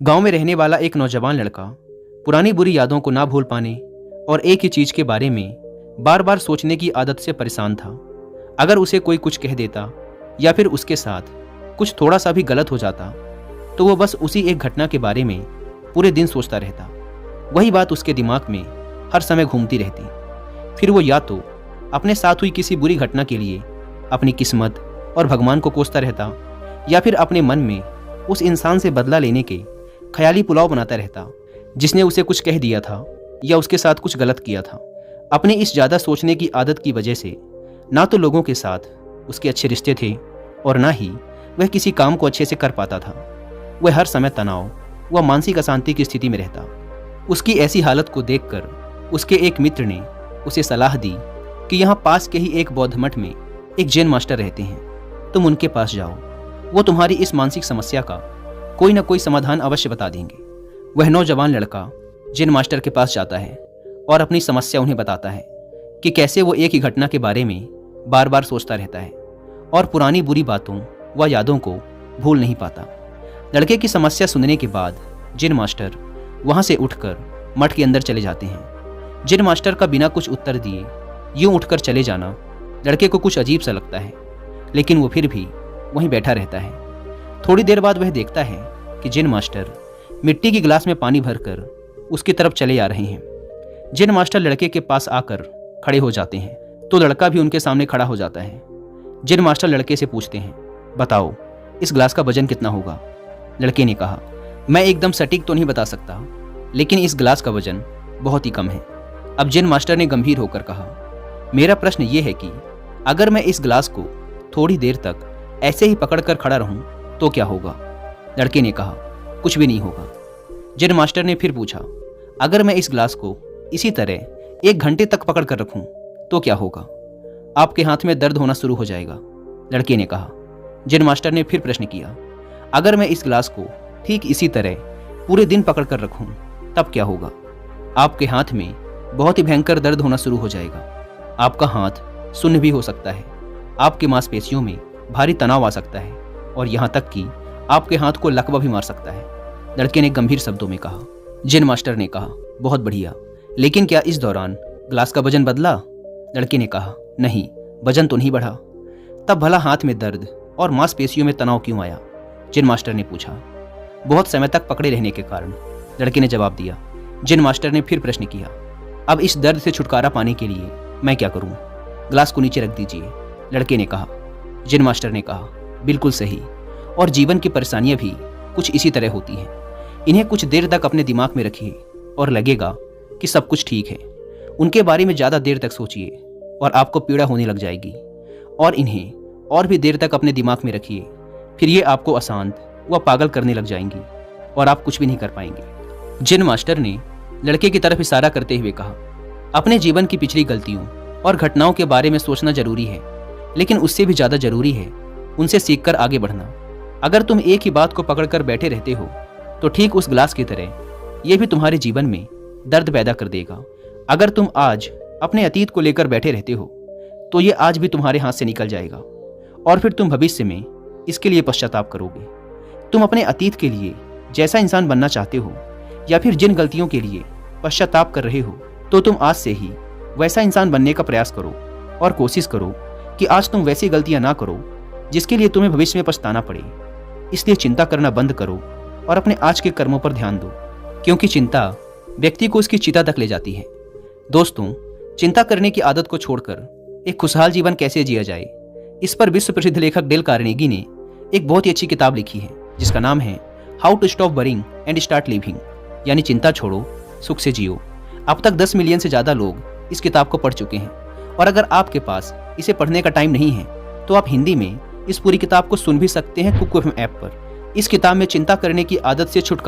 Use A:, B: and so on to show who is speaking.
A: गांव में रहने वाला एक नौजवान लड़का पुरानी बुरी यादों को ना भूल पाने और एक ही चीज के बारे में बार बार सोचने की आदत से परेशान था। अगर उसे कोई कुछ कह देता या फिर उसके साथ कुछ थोड़ा सा भी गलत हो जाता तो वो बस उसी एक घटना के बारे में पूरे दिन सोचता रहता। वही बात उसके दिमाग में हर समय घूमती रहती। फिर वो या तो अपने साथ हुई किसी बुरी घटना के लिए अपनी किस्मत और भगवान को कोसता रहता या फिर अपने मन में उस इंसान से बदला लेने के ख्याली पुलाव बनाता रहता जिसने उसे कुछ कह दिया था या उसके साथ कुछ गलत किया था। अपनी इस ज़्यादा सोचने की आदत की वजह से ना तो लोगों के साथ उसके अच्छे रिश्ते थे और ना ही वह किसी काम को अच्छे से कर पाता था। वह हर समय तनाव व मानसिक अशांति की स्थिति में रहता। उसकी ऐसी हालत को देखकर उसके एक मित्र ने उसे सलाह दी कि यहाँ पास के ही एक बौद्ध मठ में एक जैन मास्टर रहते हैं, तुम उनके पास जाओ, वो तुम्हारी इस मानसिक समस्या का कोई ना कोई समाधान अवश्य बता देंगे। वह नौजवान लड़का जैन मास्टर के पास जाता है और अपनी समस्या उन्हें बताता है कि कैसे वो एक ही घटना के बारे में बार बार सोचता रहता है और पुरानी बुरी बातों व यादों को भूल नहीं पाता। लड़के की समस्या सुनने के बाद जैन मास्टर वहाँ से उठकर मठ के अंदर चले जाते हैं। जैन मास्टर का बिना कुछ उत्तर दिए यूं उठकर चले जाना लड़के को कुछ अजीब सा लगता है, लेकिन वो फिर भी वहीं बैठा रहता है। थोड़ी देर बाद वह देखता है कि जैन मास्टर मिट्टी की गिलास में पानी भरकर उसकी तरफ चले आ रहे हैं। जैन मास्टर लड़के के पास आकर खड़े हो जाते हैं तो लड़का भी उनके सामने खड़ा हो जाता है। जैन मास्टर लड़के से पूछते हैं, बताओ इस गिलास का वजन कितना होगा? लड़के ने कहा, मैं एकदम सटीक तो नहीं बता सकता, लेकिन इस गिलास का वजन बहुत ही कम है। अब जैन मास्टर ने गंभीर होकर कहा, मेरा प्रश्न ये है कि अगर मैं इस गिलास को थोड़ी देर तक ऐसे ही पकड़कर खड़ा रहूं तो क्या होगा? लड़के ने कहा, कुछ भी नहीं होगा। जैन मास्टर ने फिर पूछा, अगर मैं इस गिलास को इसी तरह 1 घंटे तक पकड़ कर रखूं तो क्या होगा? आपके हाथ में दर्द होना शुरू हो जाएगा। लड़के ने कहा। जैन मास्टर ने फिर प्रश्न किया, अगर मैं इस गिलास को ठीक इसी तरह पूरे दिन पकड़ कर रखूं तब क्या होगा? आपके हाथ में बहुत ही भयंकर दर्द होना शुरू हो जाएगा। आपका हाथ सुन्न भी हो सकता है, आपकी मांसपेशियों में भारी तनाव आ सकता है और यहाँ तक कि आपके हाथ को लकवा भी मार सकता है। लड़के ने गंभीर शब्दों में कहा। जैन मास्टर ने कहा, बहुत बढ़िया, लेकिन क्या इस दौरान गिलास का वजन बदला? लड़के ने कहा, नहीं, वजन तो नहीं बढ़ा। तब भला हाथ में दर्द और मांसपेशियों में तनाव क्यों आया? जैन मास्टर ने पूछा। बहुत समय तक पकड़े रहने के कारण, लड़के ने जवाब दिया। जैन मास्टर ने फिर प्रश्न किया, अब इस दर्द से छुटकारा पाने के लिए मैं क्या करूं? गिलास को नीचे रख दीजिए। लड़के ने कहा। जैन मास्टर ने कहा, बिल्कुल सही, और जीवन की परेशानियां भी कुछ इसी तरह होती हैं। इन्हें कुछ देर तक अपने दिमाग में रखिए और लगेगा कि सब कुछ ठीक है। उनके बारे में ज़्यादा देर तक सोचिए और आपको पीड़ा होने लग जाएगी, और इन्हें और भी देर तक अपने दिमाग में रखिए, फिर ये आपको अशांत व पागल करने लग जाएंगी और आप कुछ भी नहीं कर पाएंगे। जैन मास्टर ने लड़के की तरफ इशारा करते हुए कहा, अपने जीवन की पिछली गलतियों और घटनाओं के बारे में सोचना जरूरी है, लेकिन उससे भी ज़्यादा जरूरी है उनसे सीखकर आगे बढ़ना। अगर तुम एक ही बात को पकड़कर बैठे रहते हो तो ठीक उस गिलास की तरह यह भी तुम्हारे जीवन में दर्द पैदा कर देगा। अगर तुम आज अपने अतीत को लेकर बैठे रहते हो तो ये आज भी तुम्हारे हाथ से निकल जाएगा और फिर तुम भविष्य में इसके लिए पश्चाताप करोगे। तुम अपने अतीत के लिए जैसा इंसान बनना चाहते हो या फिर जिन गलतियों के लिए पश्चाताप कर रहे हो तो तुम आज से ही वैसा इंसान बनने का प्रयास करो और कोशिश करो कि आज तुम वैसी गलतियां ना करो जिसके लिए तुम्हें भविष्य में पछताना पड़े। इसलिए चिंता करना बंद करो और अपने आज के कर्मों पर ध्यान दो, क्योंकि चिंता व्यक्ति को उसकी चिता तक ले जाती है। दोस्तों, चिंता करने की आदत को छोड़कर एक खुशहाल जीवन कैसे जिया जाए, इस पर विश्व प्रसिद्ध लेखक डेल कार्नेगी ने एक बहुत ही अच्छी किताब लिखी है जिसका नाम है how to stop worrying and start living, यानी चिंता छोड़ो, सुख से जियो। अब तक 10 मिलियन से ज़्यादा लोग इस किताब को पढ़ चुके हैं, और अगर आपके पास इसे पढ़ने का टाइम नहीं है तो आप हिंदी में इस पूरी किताब को सुन भी सकते हैं कुक एफएम ऐप पर। इस किताब में चिंता करने की आदत से छुटकारा